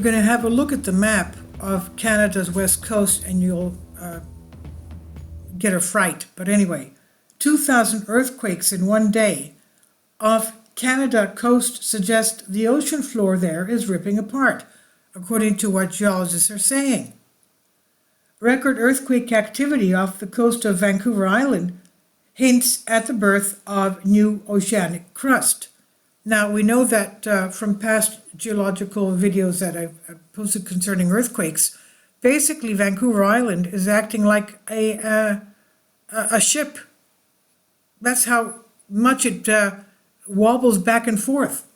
You're going to have a look at the map of Canada's west coast and you'll get a fright. But anyway, 2,000 earthquakes in one day off Canada coast suggest the ocean floor there is ripping apart, according to what geologists are saying. Record earthquake activity off the coast of Vancouver Island hints at the birth of new oceanic crust. Now, we know that from past geological videos that I've posted concerning earthquakes, basically Vancouver Island is acting like a ship. That's how much it wobbles back and forth.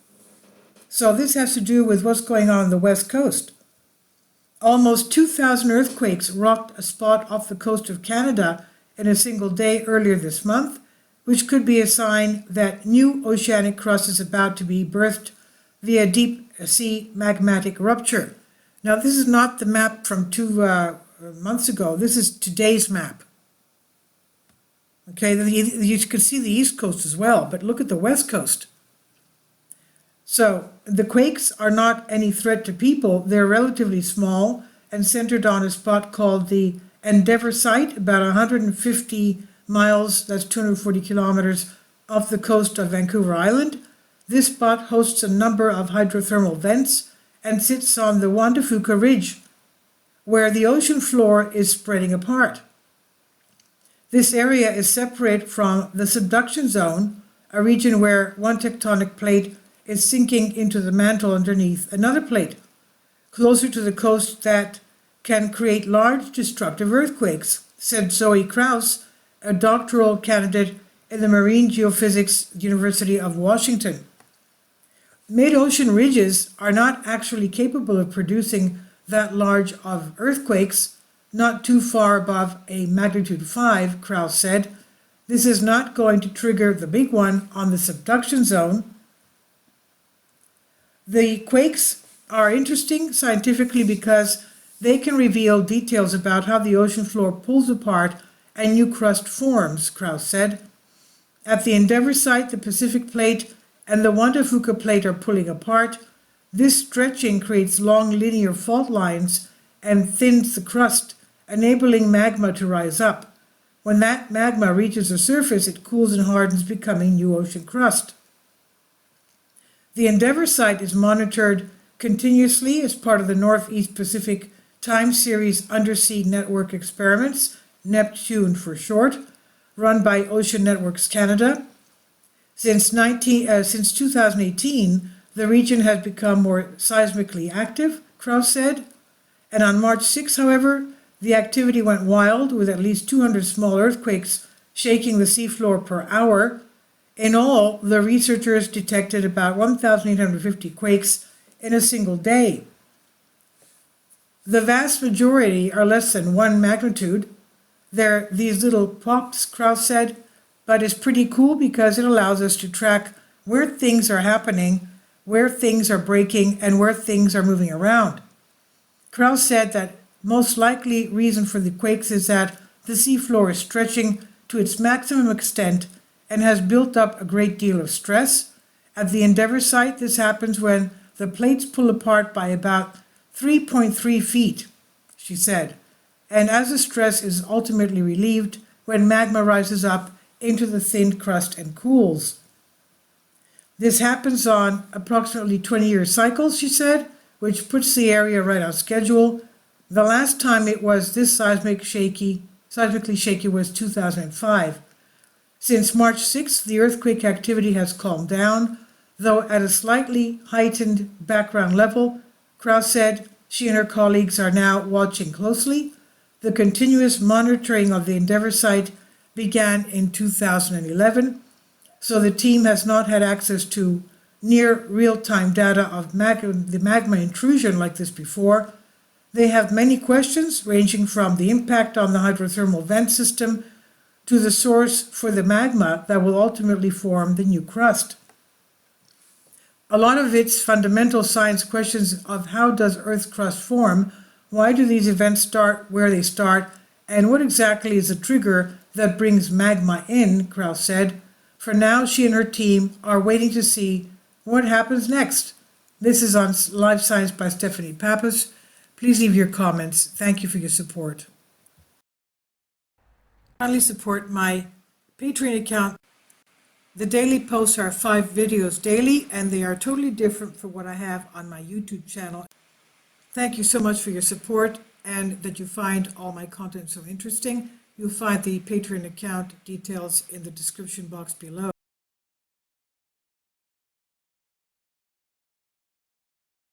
So this has to do with what's going on the west coast. Almost 2,000 earthquakes rocked a spot off the coast of Canada in a single day earlier this month, which could be a sign that new oceanic crust is about to be birthed via deep sea magmatic rupture. Now, this is not the map from 2 months ago. This is today's map. Okay, you can see the east coast as well, but look at the west coast. So the quakes are not any threat to people. They're relatively small and centered on a spot called the Endeavour site, about 150 miles, that's 240 kilometers, off the coast of Vancouver Island. This spot hosts a number of hydrothermal vents and sits on the Juan de Fuca Ridge, where the ocean floor is spreading apart. This area is separate from the subduction zone, a region where one tectonic plate is sinking into the mantle underneath another plate, closer to the coast, that can create large destructive earthquakes, said Zoe Kraus, a doctoral candidate in the Marine Geophysics University of Washington. Mid-ocean ridges are not actually capable of producing that large of earthquakes, not too far above a magnitude 5, Kraus said. This is not going to trigger the big one on the subduction zone. The quakes are interesting scientifically because they can reveal details about how the ocean floor pulls apart and new crust forms, Kraus said. At the Endeavour site, the Pacific Plate and the Juan de Fuca Plate are pulling apart. This stretching creates long linear fault lines and thins the crust, enabling magma to rise up. When that magma reaches the surface, it cools and hardens, becoming new ocean crust. The Endeavour site is monitored continuously as part of the Northeast Pacific Time Series Undersea Network experiments, Neptune for short, run by Ocean Networks Canada. Since 2018, the region has become more seismically active, Kraus said. And on March 6, however, the activity went wild, with at least 200 small earthquakes shaking the seafloor per hour. In all, the researchers detected about 1,850 quakes in a single day. The vast majority are less than 1 magnitude. They're these little pops, Kraus said, but it's pretty cool because it allows us to track where things are happening, where things are breaking, and where things are moving around. Kraus said that most likely reason for the quakes is that the seafloor is stretching to its maximum extent and has built up a great deal of stress. At the Endeavour site, this happens when the plates pull apart by about 3.3 feet, she said, and as the stress is ultimately relieved when magma rises up into the thin crust and cools. This happens on approximately 20-year cycles, she said, which puts the area right on schedule. The last time it was this seismically shaky was 2005. Since March 6th, the earthquake activity has calmed down, though at a slightly heightened background level. Kraus said she and her colleagues are now watching closely. The continuous monitoring of the Endeavour site began in 2011, so the team has not had access to near real-time data of the magma intrusion like this before. They have many questions, ranging from the impact on the hydrothermal vent system to the source for the magma that will ultimately form the new crust. A lot of its fundamental science questions of how does Earth's crust form, why do these events start where they start, and what exactly is the trigger that brings magma in, Kraus said. For now, she and her team are waiting to see what happens next. This is on Life Science by Stephanie Pappas. Please leave your comments. Thank you for your support. Kindly support my Patreon account. The daily posts are 5 videos daily, and they are totally different from what I have on my YouTube channel. Thank you so much for your support and that you find all my content so interesting. You'll find the Patreon account details in the description box below.